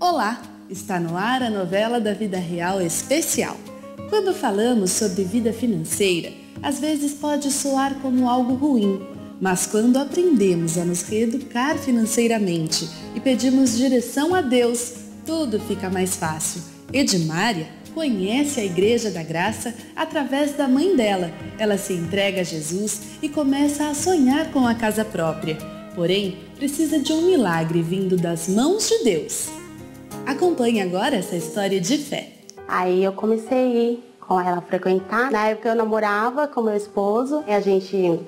Olá, está no ar a novela da vida real especial. Quando falamos sobre vida financeira, às vezes pode soar como algo ruim, mas quando aprendemos a nos reeducar financeiramente e pedimos direção a Deus, tudo fica mais fácil. Edmária conhece a Igreja da Graça através da mãe dela. Ela se entrega a Jesus e começa a sonhar com a casa própria. Porém, precisa de um milagre vindo das mãos de Deus. Acompanhe agora essa história de fé. Aí eu comecei a ir com ela a frequentar. Na época eu namorava com meu esposo e a gente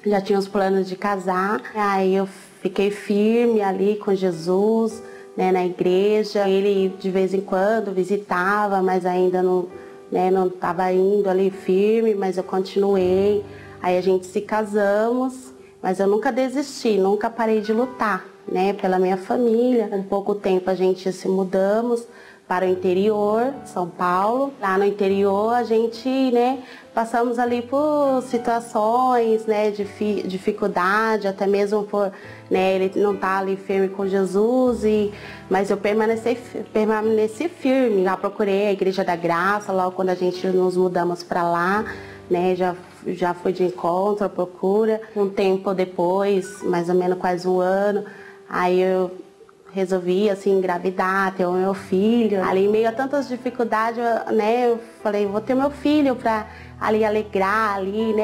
já tinha os planos de casar. Aí eu fiquei firme ali com Jesus, né, na igreja. Ele de vez em quando visitava, mas ainda não estava indo ali firme, mas eu continuei. Aí a gente se casamos, mas eu nunca desisti, nunca parei de lutar, né, pela minha família. Com pouco tempo a gente se mudamos para o interior, São Paulo. Lá no interior a gente, passamos ali por situações, de dificuldade, até mesmo por, ele não estar ali firme com Jesus, mas eu permaneci firme. Já procurei a Igreja da Graça, logo quando a gente nos mudamos para lá, já fui de encontro, à procura. Um tempo depois, mais ou menos quase um ano, aí eu resolvi, engravidar, ter o meu filho. Ali, em meio a tantas dificuldades, eu falei, vou ter meu filho para ali alegrar, ali,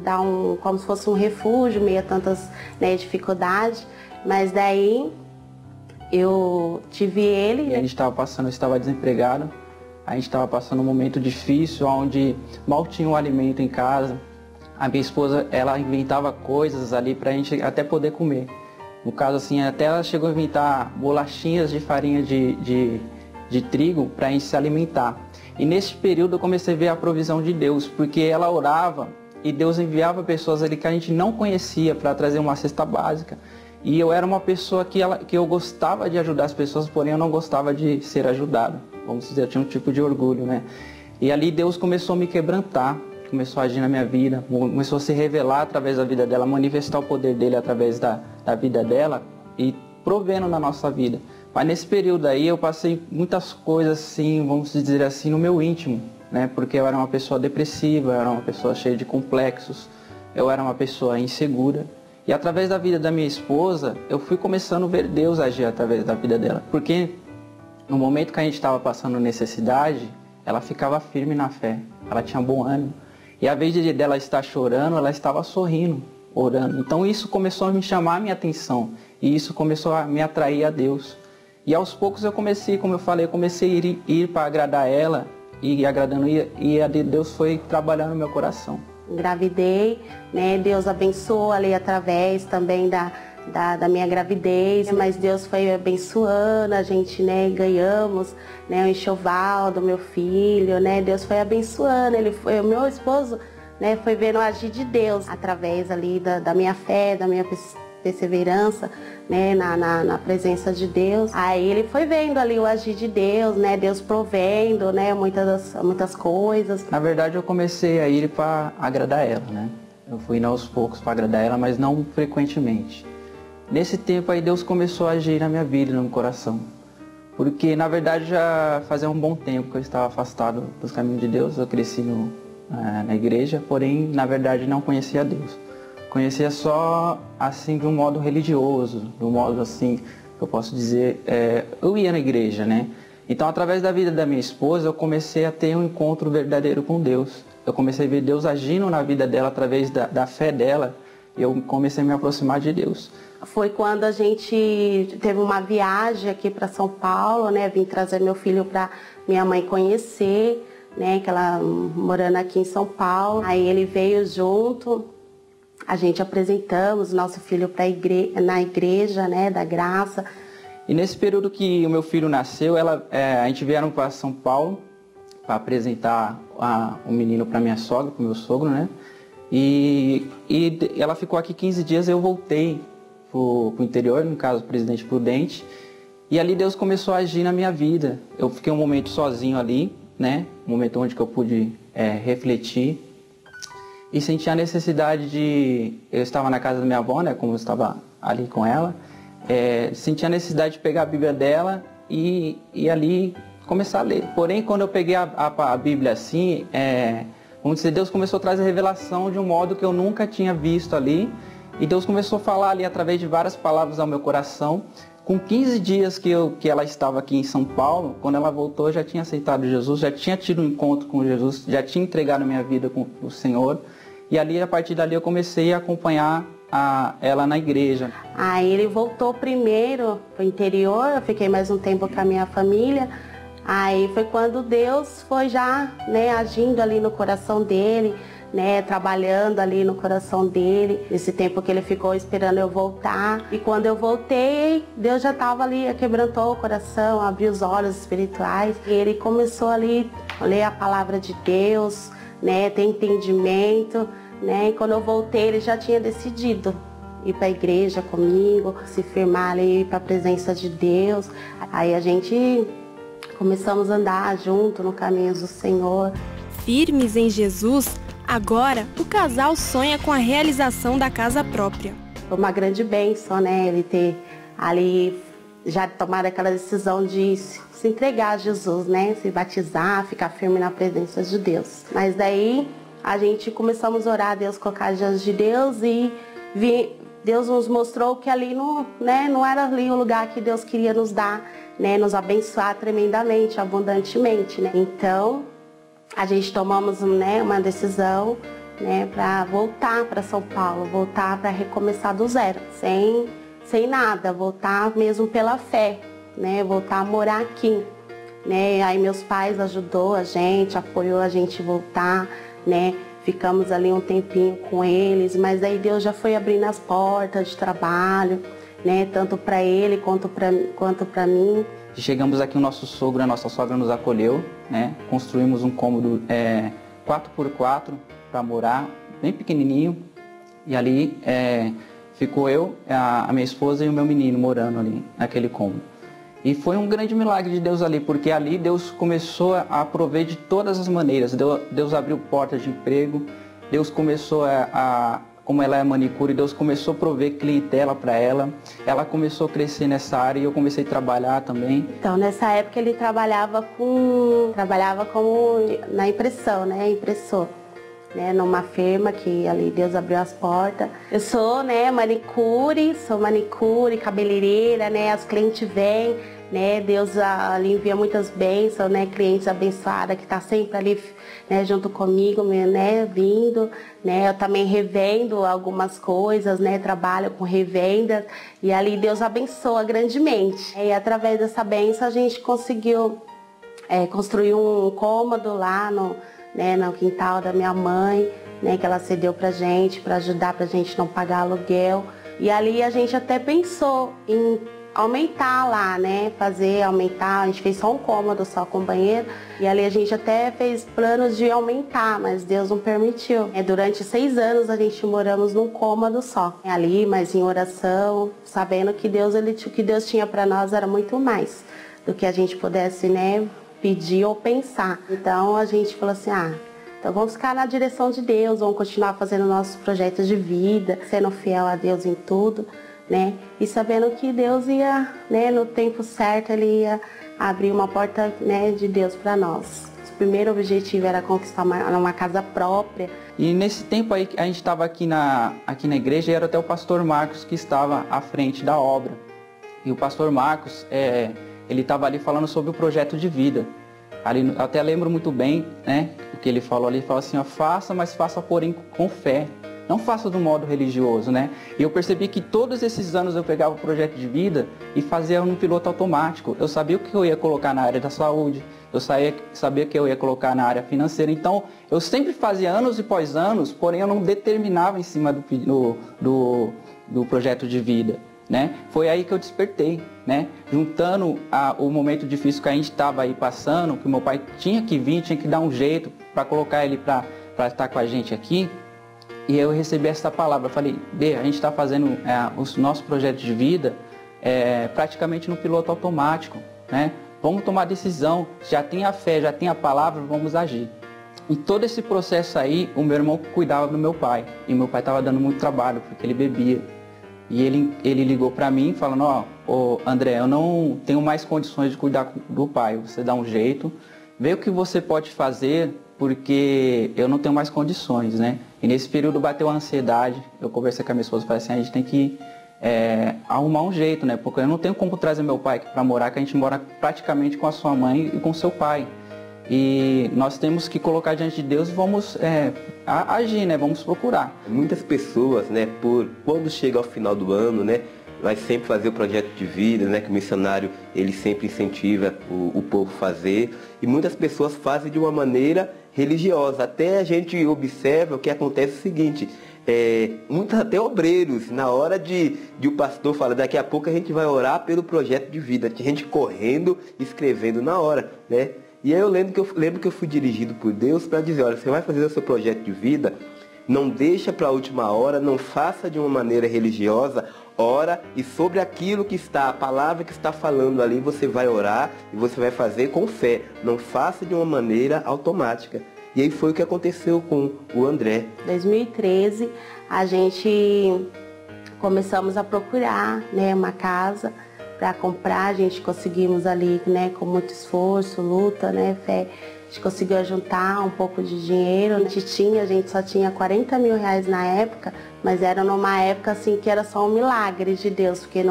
dar como se fosse um refúgio, meio a tantas, dificuldades. Mas daí, eu tive ele. E a gente estava passando, eu estava desempregado, a gente estava passando um momento difícil, onde mal tinha um alimento em casa. A minha esposa, ela inventava coisas ali para a gente até poder comer. No caso, até ela chegou a inventar bolachinhas de farinha de trigo para a gente se alimentar. E nesse período eu comecei a ver a provisão de Deus, porque ela orava e Deus enviava pessoas ali que a gente não conhecia para trazer uma cesta básica. E eu era uma pessoa que eu gostava de ajudar as pessoas, porém eu não gostava de ser ajudado. Vamos dizer, eu tinha um tipo de orgulho, né? E ali Deus começou a me quebrantar, começou a agir na minha vida, começou a se revelar através da vida dela, manifestar o poder dele através da vida dela e provendo na nossa vida. Mas nesse período aí eu passei muitas coisas vamos dizer assim, no meu íntimo, né? Porque eu era uma pessoa depressiva, eu era uma pessoa cheia de complexos, eu era uma pessoa insegura. E através da vida da minha esposa, eu fui começando a ver Deus agir através da vida dela. Porque no momento que a gente estava passando necessidade, ela ficava firme na fé, ela tinha bom ânimo. E a vez dela estar chorando, ela estava sorrindo, orando. Então isso começou a me chamar a minha atenção. E isso começou a me atrair a Deus. E aos poucos eu comecei, como eu falei, a ir para agradar ela. E agradando, e Deus foi trabalhando no meu coração. Engravidei, Deus abençoou ali através também da minha gravidez, mas Deus foi abençoando, a gente, ganhamos, o enxoval do meu filho, Deus foi abençoando, o meu esposo, foi vendo o agir de Deus através ali da minha fé, da minha perseverança, na presença de Deus. Aí ele foi vendo ali o agir de Deus, Deus provendo, muitas coisas. Na verdade eu comecei a ir para agradar ela, Eu fui indo aos poucos para agradar ela, mas não frequentemente. Nesse tempo aí Deus começou a agir na minha vida, no meu coração. Porque na verdade já fazia um bom tempo que eu estava afastado dos caminhos de Deus. Eu cresci na igreja, porém na verdade não conhecia Deus. Conhecia só de um modo religioso, de um modo que eu posso dizer, eu ia na igreja, Então através da vida da minha esposa eu comecei a ter um encontro verdadeiro com Deus. Eu comecei a ver Deus agindo na vida dela através da fé dela. E eu comecei a me aproximar de Deus. Foi quando a gente teve uma viagem aqui para São Paulo, Vim trazer meu filho para minha mãe conhecer, que ela morando aqui em São Paulo. Aí ele veio junto, a gente apresentamos nosso filho na igreja, da Graça. E nesse período que o meu filho nasceu, a gente vieram para São Paulo para apresentar o menino para minha sogra, para o meu sogro, E ela ficou aqui 15 dias, eu voltei pro interior, no caso, Presidente Prudente. E ali Deus começou a agir na minha vida. Eu fiquei um momento sozinho ali, Um momento onde que eu pude refletir. E senti a necessidade eu estava na casa da minha avó, como eu estava ali com ela. Senti a necessidade de pegar a Bíblia dela e ali começar a ler. Porém, quando eu peguei a Bíblia assim, vamos dizer, Deus começou a trazer revelação de um modo que eu nunca tinha visto ali. E Deus começou a falar ali através de várias palavras ao meu coração. Com 15 dias que ela estava aqui em São Paulo, quando ela voltou, eu já tinha aceitado Jesus, já tinha tido um encontro com Jesus, já tinha entregado a minha vida com o Senhor. E ali, a partir dali, eu comecei a acompanhar ela na igreja. Aí ele voltou primeiro para o interior, eu fiquei mais um tempo com a minha família. Aí foi quando Deus foi já, né, agindo ali no coração dele, né, trabalhando ali no coração dele, nesse tempo que ele ficou esperando eu voltar. E quando eu voltei, Deus já estava ali, quebrantou o coração, abriu os olhos espirituais. E ele começou ali a ler a palavra de Deus, né, ter entendimento, né. E quando eu voltei, ele já tinha decidido ir para a igreja comigo, se firmar ali para a presença de Deus. Aí a gente começamos a andar junto no caminho do Senhor. Firmes em Jesus, agora o casal sonha com a realização da casa própria. Foi uma grande bênção, né? Ele ter ali já tomado aquela decisão de se entregar a Jesus, né? Se batizar, ficar firme na presença de Deus. Mas daí a gente começamos a orar a Deus, colocar diante de Deus e Deus nos mostrou que ali não era ali o lugar que Deus queria nos dar, né? Nos abençoar tremendamente, abundantemente, né? Então a gente tomamos, né, uma decisão, né, para voltar para São Paulo, voltar para recomeçar do zero, sem nada, voltar mesmo pela fé, né, voltar a morar aqui, né. Aí meus pais ajudou a gente, apoiou a gente voltar, né. Ficamos ali um tempinho com eles, mas aí Deus já foi abrindo as portas de trabalho, né, tanto para ele quanto para mim. Chegamos aqui, o nosso sogro, a nossa sogra nos acolheu, né? Construímos um cômodo 4x4 para morar, bem pequenininho. E ali ficou eu, a minha esposa e o meu menino morando ali naquele cômodo. E foi um grande milagre de Deus ali, porque ali Deus começou a prover de todas as maneiras. Deus abriu portas de emprego, Deus começou como ela é manicure, Deus começou a prover clientela para ela. Ela começou a crescer nessa área e eu comecei a trabalhar também. Então, nessa época ele trabalhava como na impressão, né, impressor, né, numa firma que ali Deus abriu as portas. Eu sou, né, manicure, cabeleireira, né, as clientes vêm, né, Deus ali envia muitas bênçãos, né, clientes abençoadas que tá sempre ali, né, junto comigo, né, vindo, né, eu também revendo algumas coisas, né, trabalho com revenda e ali Deus abençoa grandemente. E através dessa bênção a gente conseguiu construir um cômodo lá no quintal da minha mãe, né, que ela cedeu pra gente, para ajudar pra gente não pagar aluguel. E ali a gente até pensou em aumentar lá, né, aumentar, a gente fez só um cômodo, só com banheiro, e ali a gente até fez planos de aumentar, mas Deus não permitiu. Durante 6 anos a gente moramos num cômodo só, ali, mas em oração, sabendo que o que Deus tinha para nós era muito mais do que a gente pudesse, né, pedir ou pensar. Então a gente falou assim, então vamos ficar na direção de Deus, vamos continuar fazendo nossos projetos de vida, sendo fiel a Deus em tudo, né? E sabendo que Deus ia, né, no tempo certo, Ele ia abrir uma porta, né, de Deus para nós. O primeiro objetivo era conquistar uma casa própria. E nesse tempo aí, a gente estava aqui na igreja e era até o pastor Marcos que estava à frente da obra. E o pastor Marcos, ele estava ali falando sobre o projeto de vida. Ali, eu até lembro muito bem, né, o que ele falou ali, ele falou assim, faça, mas faça porém com fé. Não faça do modo religioso, né? E eu percebi que todos esses anos eu pegava o projeto de vida e fazia um piloto automático. Eu sabia o que eu ia colocar na área da saúde, eu sabia que eu ia colocar na área financeira. Então, eu sempre fazia anos e pós anos, porém eu não determinava em cima do projeto de vida, né? Foi aí que eu despertei, né? Juntando o momento difícil que a gente estava aí passando, que o meu pai tinha que vir, tinha que dar um jeito para colocar ele para estar com a gente aqui. E eu recebi essa palavra, eu falei, a gente está fazendo o nosso projeto de vida praticamente no piloto automático, né? Vamos tomar decisão, já tem a fé, já tem a palavra, vamos agir. E todo esse processo aí, o meu irmão cuidava do meu pai, e meu pai estava dando muito trabalho, porque ele bebia. E ele ligou para mim falando, ô André, eu não tenho mais condições de cuidar do pai, você dá um jeito, vê o que você pode fazer, porque eu não tenho mais condições, né? E nesse período bateu a ansiedade, eu conversei com a minha esposa e falei assim, a gente tem que arrumar um jeito, né? Porque eu não tenho como trazer meu pai aqui para morar, que a gente mora praticamente com a sua mãe e com seu pai. E nós temos que colocar diante de Deus e vamos agir, né? Vamos procurar. Muitas pessoas, né, quando chega ao final do ano, né, vai sempre fazer o projeto de vida, né, que o missionário ele sempre incentiva o povo a fazer. E muitas pessoas fazem de uma maneira religiosa. Até a gente observa o que acontece é o seguinte, muitos até obreiros, na hora de o pastor falar, daqui a pouco a gente vai orar pelo projeto de vida, tinha gente correndo, escrevendo na hora, né? E aí eu lembro que eu fui dirigido por Deus para dizer, olha, você vai fazer o seu projeto de vida, não deixa para a última hora, não faça de uma maneira religiosa, ora e sobre aquilo que está, a palavra que está falando ali, você vai orar e você vai fazer com fé, não faça de uma maneira automática. E aí foi o que aconteceu com o André. Em 2013, a gente começamos a procurar, né, uma casa para comprar, a gente conseguimos ali, né, com muito esforço, luta, né, fé, a gente conseguiu juntar um pouco de dinheiro. A gente só tinha 40 mil reais na época, mas era numa época assim que era só um milagre de Deus, porque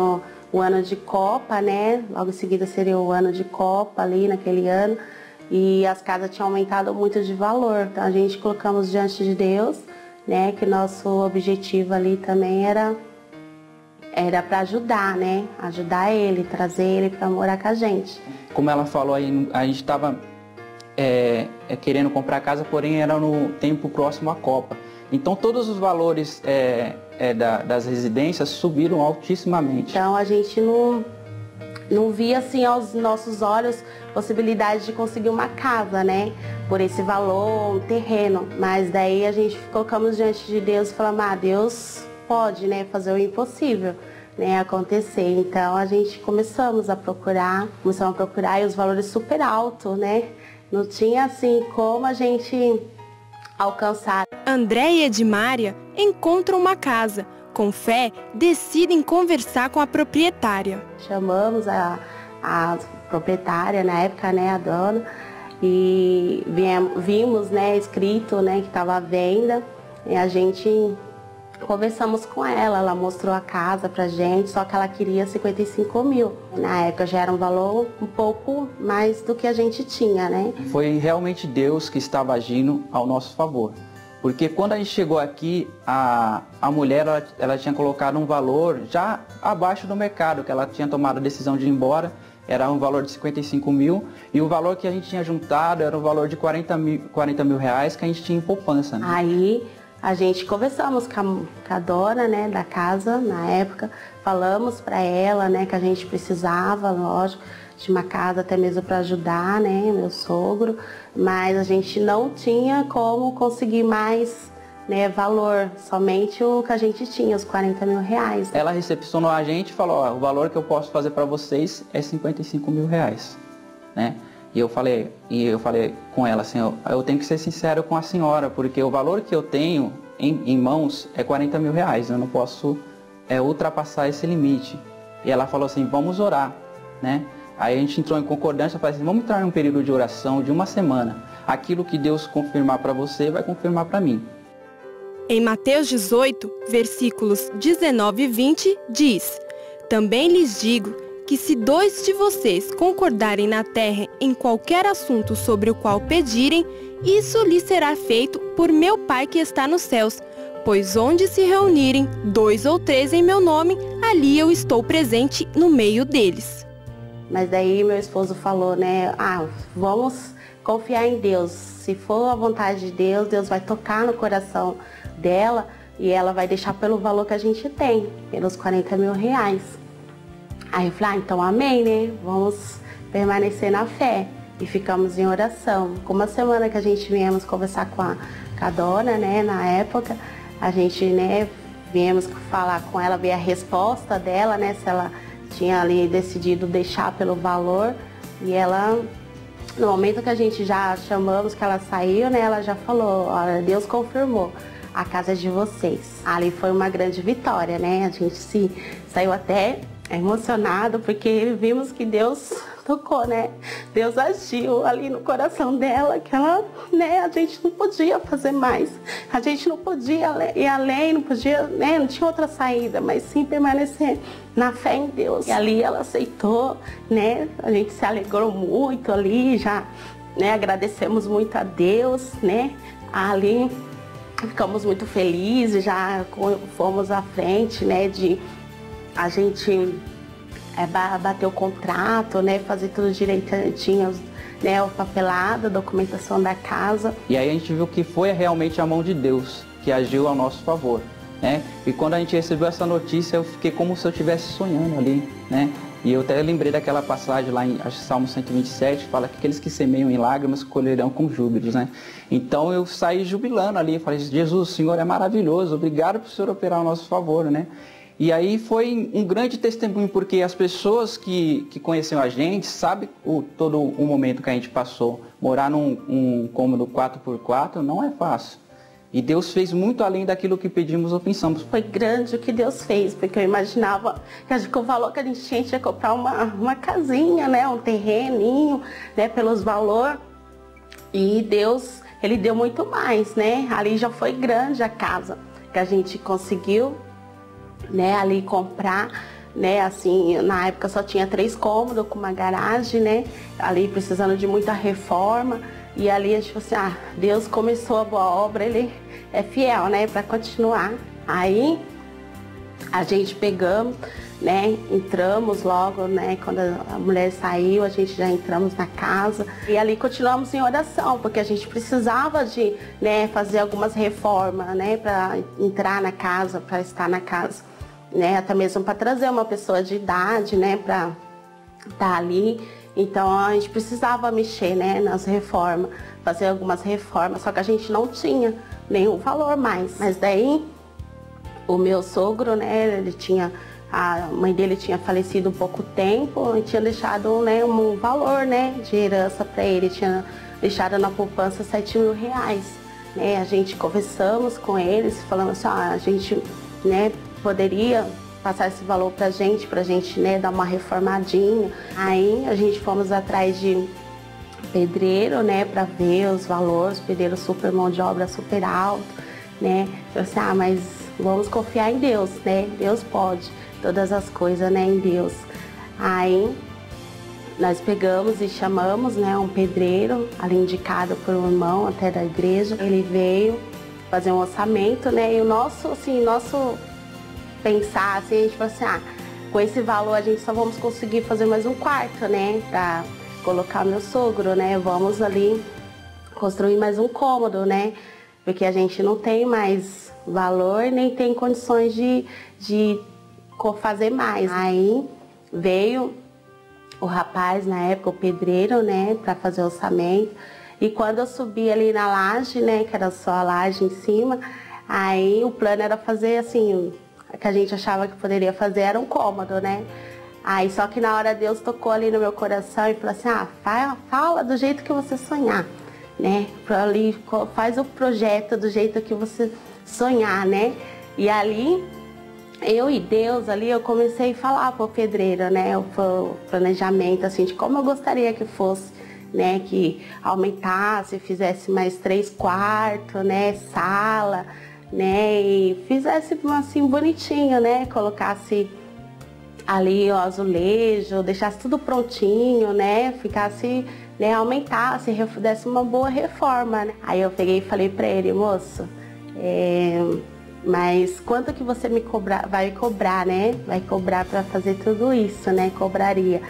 o ano de Copa, né, logo em seguida seria o ano de Copa ali naquele ano, e as casas tinham aumentado muito de valor, então a gente colocamos diante de Deus, né, que nosso objetivo ali também era para ajudar, né? Ajudar ele, trazer ele para morar com a gente. Como ela falou aí, a gente estava querendo comprar casa, porém era no tempo próximo à Copa. Então todos os valores das residências subiram altissimamente. Então a gente não via assim aos nossos olhos possibilidade de conseguir uma casa, né? Por esse valor, um terreno. Mas daí a gente colocamos diante de Deus e falamos, Deus pode, né, fazer o impossível, né, acontecer. Então a gente começamos a procurar e os valores super altos, né? Não tinha assim como a gente alcançar. André e Edmária encontram uma casa. Com fé, decidem conversar com a proprietária. Chamamos a proprietária na época, né, a dona, e vimos, né, escrito, né, que estava à venda, e a gente conversamos com ela mostrou a casa pra gente, só que ela queria 55 mil. Na época já era um valor um pouco mais do que a gente tinha, né? Foi realmente Deus que estava agindo ao nosso favor. Porque quando a gente chegou aqui, a mulher ela tinha colocado um valor já abaixo do mercado, que ela tinha tomado a decisão de ir embora, era um valor de 55 mil, e o valor que a gente tinha juntado era um valor de 40 mil reais que a gente tinha em poupança. Né? Aí a gente conversamos com a dona, né, da casa na época, falamos para ela, né, que a gente precisava, lógico, de uma casa até mesmo para ajudar, né, meu sogro, mas a gente não tinha como conseguir mais, né, valor, somente o que a gente tinha, os 40 mil reais. Ela recepcionou a gente e falou, o valor que eu posso fazer para vocês é 55 mil reais, né? E eu falei com ela assim, eu tenho que ser sincero com a senhora, porque o valor que eu tenho em mãos é 40 mil reais, eu não posso ultrapassar esse limite. E ela falou assim, vamos orar, né? Aí a gente entrou em concordância, falei assim, vamos entrar em um período de oração de uma semana. Aquilo que Deus confirmar para você, vai confirmar para mim. Em Mateus 18, versículos 19 e 20, diz, também lhes digo que se 2 de vocês concordarem na terra em qualquer assunto sobre o qual pedirem, isso lhes será feito por meu Pai que está nos céus. Pois onde se reunirem 2 ou 3 em meu nome, ali eu estou presente no meio deles. Mas daí meu esposo falou, né, vamos confiar em Deus. Se for a vontade de Deus, Deus vai tocar no coração dela e ela vai deixar pelo valor que a gente tem, pelos 40 mil reais. Aí eu falei, então amém, né? Vamos permanecer na fé. E ficamos em oração. Com uma semana que a gente viemos conversar com a dona, né, na época, a gente, né, viemos falar com ela, ver a resposta dela, né, se ela tinha ali decidido deixar pelo valor. E ela, no momento que a gente já chamamos, que ela saiu, né, ela já falou, olha, Deus confirmou, a casa é de vocês. Ali foi uma grande vitória, né, a gente saiu até emocionado, porque vimos que Deus tocou, né? Deus agiu ali no coração dela, que ela, né, a gente não podia fazer mais. A gente não podia ir além, não podia, né, não tinha outra saída, mas sim permanecer na fé em Deus. E ali ela aceitou, né? A gente se alegrou muito ali, já, né, agradecemos muito a Deus, né? Ali ficamos muito felizes, já fomos à frente, né, de a gente bater o contrato, né, fazer tudo direitinho, né, o papelado, a documentação da casa. E aí a gente viu que foi realmente a mão de Deus que agiu ao nosso favor, né? E quando a gente recebeu essa notícia, eu fiquei como se eu estivesse sonhando ali, né? E eu até lembrei daquela passagem lá em Salmo 127, fala que aqueles que semeiam em lágrimas colherão com júbilos, né? Então eu saí jubilando ali, falei, Jesus, o Senhor é maravilhoso, obrigado por o Senhor operar ao nosso favor, né? E aí foi um grande testemunho, porque as pessoas que conheciam a gente sabem todo o momento que a gente passou. Morar num cômodo 4x4 não é fácil. E Deus fez muito além daquilo que pedimos ou pensamos. Foi grande o que Deus fez, porque eu imaginava que o valor que a gente tinha comprar uma casinha, né, um terreninho, né, pelos valores. E Deus, Ele deu muito mais, né? Ali já foi grande a casa que a gente conseguiu, né, ali comprar, né, assim, na época só tinha 3 cômodos com uma garagem, né, ali precisando de muita reforma, e ali a gente falou assim, Deus começou a boa obra, Ele é fiel, né, para continuar. Aí a gente pegamos, né, entramos logo, né, quando a mulher saiu, a gente já entramos na casa e ali continuamos em oração, porque a gente precisava de, né, fazer algumas reformas, né, para entrar na casa, para estar na casa, né, até mesmo para trazer uma pessoa de idade, né, para estar ali. Então a gente precisava mexer, né, nas reformas, fazer algumas reformas, só que a gente não tinha nenhum valor mais. Mas daí o meu sogro, né, a mãe dele tinha falecido há pouco tempo e tinha deixado, né, um valor, né, de herança para ele, tinha deixado na poupança R$7.000, né. A gente conversamos com eles, falando assim, a gente, né, poderia passar esse valor pra gente, né, dar uma reformadinha. Aí a gente fomos atrás de pedreiro, né, para ver os valores, pedreiro super, mão de obra super alto, né. Eu disse, mas vamos confiar em Deus, né, Deus pode todas as coisas, né, em Deus. Aí nós pegamos e chamamos, né, um pedreiro, ali indicado por um irmão até da igreja. Ele veio fazer um orçamento, né, e o nosso pensar assim, a gente falou assim, com esse valor a gente só vamos conseguir fazer mais um quarto, né, para colocar meu sogro, né, vamos ali construir mais um cômodo, né, porque a gente não tem mais valor, nem tem condições de fazer mais. Aí veio o rapaz, na época, o pedreiro, né, para fazer o orçamento, e quando eu subi ali na laje, né, que era só a laje em cima, aí o plano era fazer assim, que a gente achava que poderia fazer era um cômodo, né? Aí só que na hora Deus tocou ali no meu coração e falou assim, fala do jeito que você sonhar, né? Ali, faz o projeto do jeito que você sonhar, né? E ali, eu e Deus ali, eu comecei a falar pro pedreiro, né? O planejamento, assim, de como eu gostaria que fosse, né? Que aumentasse, fizesse mais 3 quartos, né? Sala, né, e fizesse assim bonitinho, né, colocasse ali o azulejo, deixasse tudo prontinho, né, ficasse, né, aumentasse, desse uma boa reforma, né. Aí eu peguei e falei pra ele, moço, mas quanto que você vai cobrar, né, vai cobrar pra fazer tudo isso, né, cobraria.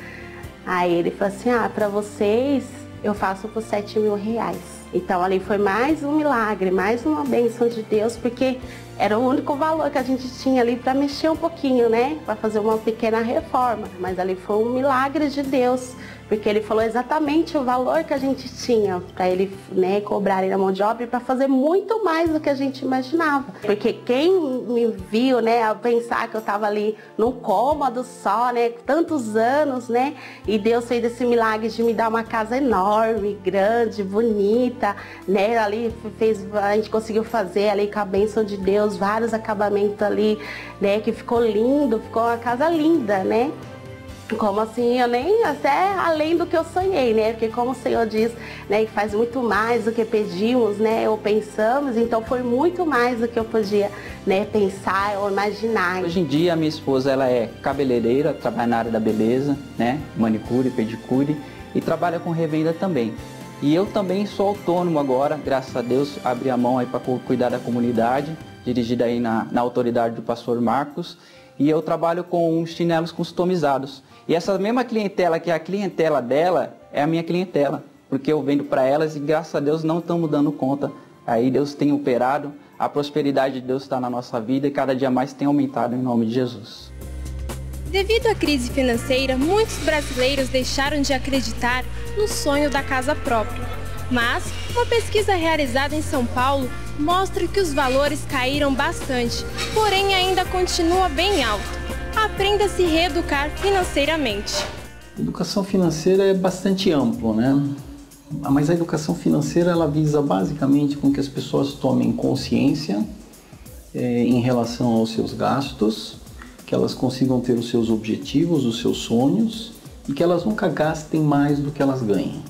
Aí ele falou assim, pra vocês eu faço por R$7.000. Então ali foi mais um milagre, mais uma bênção de Deus, porque era o único valor que a gente tinha ali para mexer um pouquinho, né? Para fazer uma pequena reforma. Mas ali foi um milagre de Deus, porque Ele falou exatamente o valor que a gente tinha para Ele, né, cobrar na mão de obra para fazer muito mais do que a gente imaginava. Porque quem me viu, né, a pensar que eu estava ali num cômodo só, né, tantos anos, né? E Deus fez esse milagre de me dar uma casa enorme, grande, bonita, né? Ali a gente conseguiu fazer ali com a bênção de Deus colocamos vários acabamentos ali, né, que ficou lindo, ficou uma casa linda, né? Como assim, eu nem até além do que eu sonhei, né? Porque como o Senhor diz, né, que faz muito mais do que pedimos, né, ou pensamos, então foi muito mais do que eu podia, né, pensar ou imaginar. Hoje em dia a minha esposa, ela é cabeleireira, trabalha na área da beleza, né, manicure, pedicure, e trabalha com revenda também. E eu também sou autônomo agora, graças a Deus, abri a mão aí para cuidar da comunidade, dirigida aí na autoridade do pastor Marcos, e eu trabalho com chinelos customizados. E essa mesma clientela, que é a clientela dela, é a minha clientela, porque eu vendo para elas e graças a Deus não estamos dando conta. Aí Deus tem operado, a prosperidade de Deus está na nossa vida e cada dia mais tem aumentado em nome de Jesus. Devido à crise financeira, muitos brasileiros deixaram de acreditar no sonho da casa própria. Mas uma pesquisa realizada em São Paulo mostra que os valores caíram bastante, porém ainda continua bem alto. Aprenda a se reeducar financeiramente. Educação financeira é bastante amplo, né? Mas a educação financeira ela visa basicamente com que as pessoas tomem consciência em relação aos seus gastos, que elas consigam ter os seus objetivos, os seus sonhos e que elas nunca gastem mais do que elas ganhem.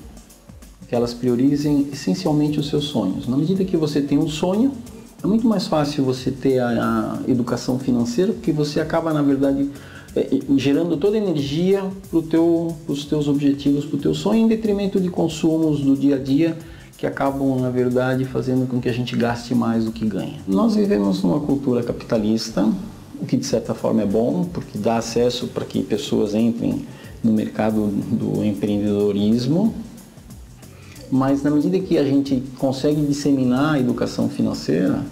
Que elas priorizem essencialmente os seus sonhos. Na medida que você tem um sonho, é muito mais fácil você ter a educação financeira, porque você acaba, na verdade, gerando toda a energia para os teus objetivos, para o teu sonho, em detrimento de consumos do dia a dia, que acabam, na verdade, fazendo com que a gente gaste mais do que ganha. Nós vivemos numa cultura capitalista, o que de certa forma é bom, porque dá acesso para que pessoas entrem no mercado do empreendedorismo, mas na medida que a gente consegue disseminar a educação financeira,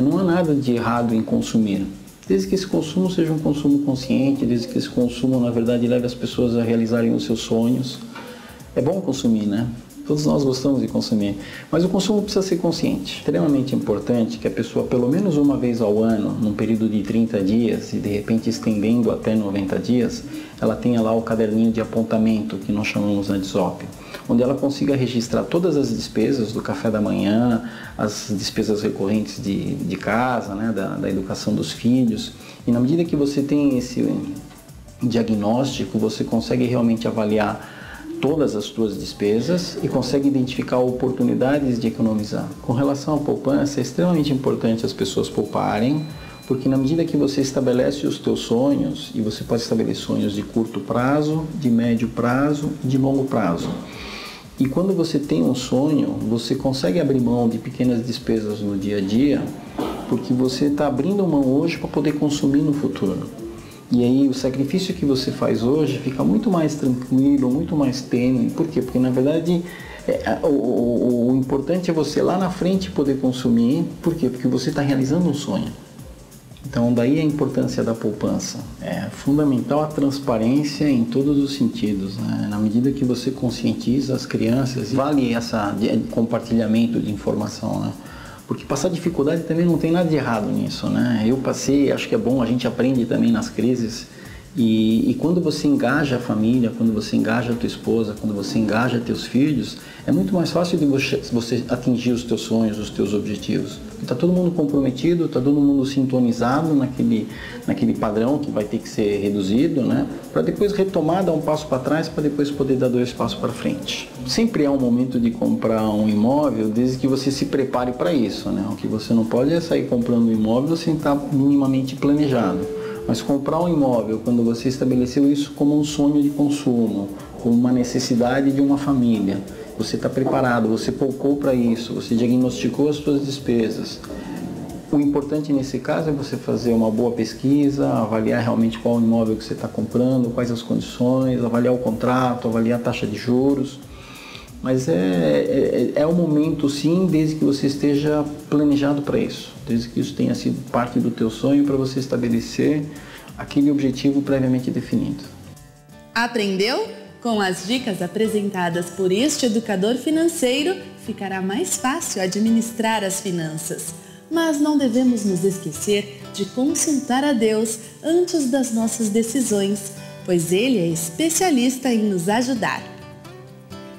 não há nada de errado em consumir. Desde que esse consumo seja um consumo consciente, desde que esse consumo, na verdade, leve as pessoas a realizarem os seus sonhos. É bom consumir, né? Todos nós gostamos de consumir, mas o consumo precisa ser consciente. Extremamente importante que a pessoa, pelo menos uma vez ao ano, num período de 30 dias e de repente estendendo até 90 dias, ela tenha lá o caderninho de apontamento, que nós chamamos de SOP, onde ela consiga registrar todas as despesas do café da manhã, as despesas recorrentes de casa, né, da educação dos filhos. E na medida que você tem esse diagnóstico, você consegue realmente avaliar todas as suas despesas e consegue identificar oportunidades de economizar. Com relação à poupança, é extremamente importante as pessoas pouparem, porque na medida que você estabelece os teus sonhos, e você pode estabelecer sonhos de curto prazo, de médio prazo e de longo prazo. E quando você tem um sonho, você consegue abrir mão de pequenas despesas no dia a dia, porque você está abrindo mão hoje para poder consumir no futuro. E aí o sacrifício que você faz hoje fica muito mais tranquilo, muito mais tênue. Por quê? Porque na verdade o importante é você lá na frente poder consumir. Por quê? Porque você está realizando um sonho. Então daí a importância da poupança. É fundamental a transparência em todos os sentidos, né? Na medida que você conscientiza as crianças, vale esse compartilhamento de informação, né? Porque passar dificuldade também não tem nada de errado nisso, né? Eu passei, acho que é bom, a gente aprende também nas crises. E quando você engaja a família, quando você engaja a tua esposa, quando você engaja teus filhos, é muito mais fácil de você atingir os teus sonhos, os teus objetivos. Está todo mundo comprometido, está todo mundo sintonizado naquele padrão que vai ter que ser reduzido, né? Para depois retomar, dar um passo para trás, para depois poder dar 2 passos para frente. Sempre é um momento de comprar um imóvel, desde que você se prepare para isso, né? O que você não pode é sair comprando um imóvel sem estar minimamente planejado. Mas comprar um imóvel, quando você estabeleceu isso como um sonho de consumo, como uma necessidade de uma família, você está preparado, você poupou para isso, você diagnosticou as suas despesas. O importante nesse caso é você fazer uma boa pesquisa, avaliar realmente qual o imóvel que você está comprando, quais as condições, avaliar o contrato, avaliar a taxa de juros. Mas é o momento sim, desde que você esteja planejado para isso, desde que isso tenha sido parte do teu sonho para você estabelecer aquele objetivo previamente definido. Aprendeu? Com as dicas apresentadas por este educador financeiro, ficará mais fácil administrar as finanças. Mas não devemos nos esquecer de consultar a Deus antes das nossas decisões, pois Ele é especialista em nos ajudar.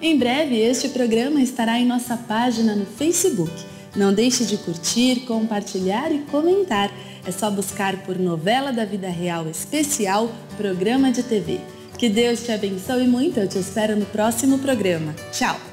Em breve, este programa estará em nossa página no Facebook. Não deixe de curtir, compartilhar e comentar. É só buscar por Novela da Vida Real Especial, programa de TV. Que Deus te abençoe muito, eu te espero no próximo programa. Tchau!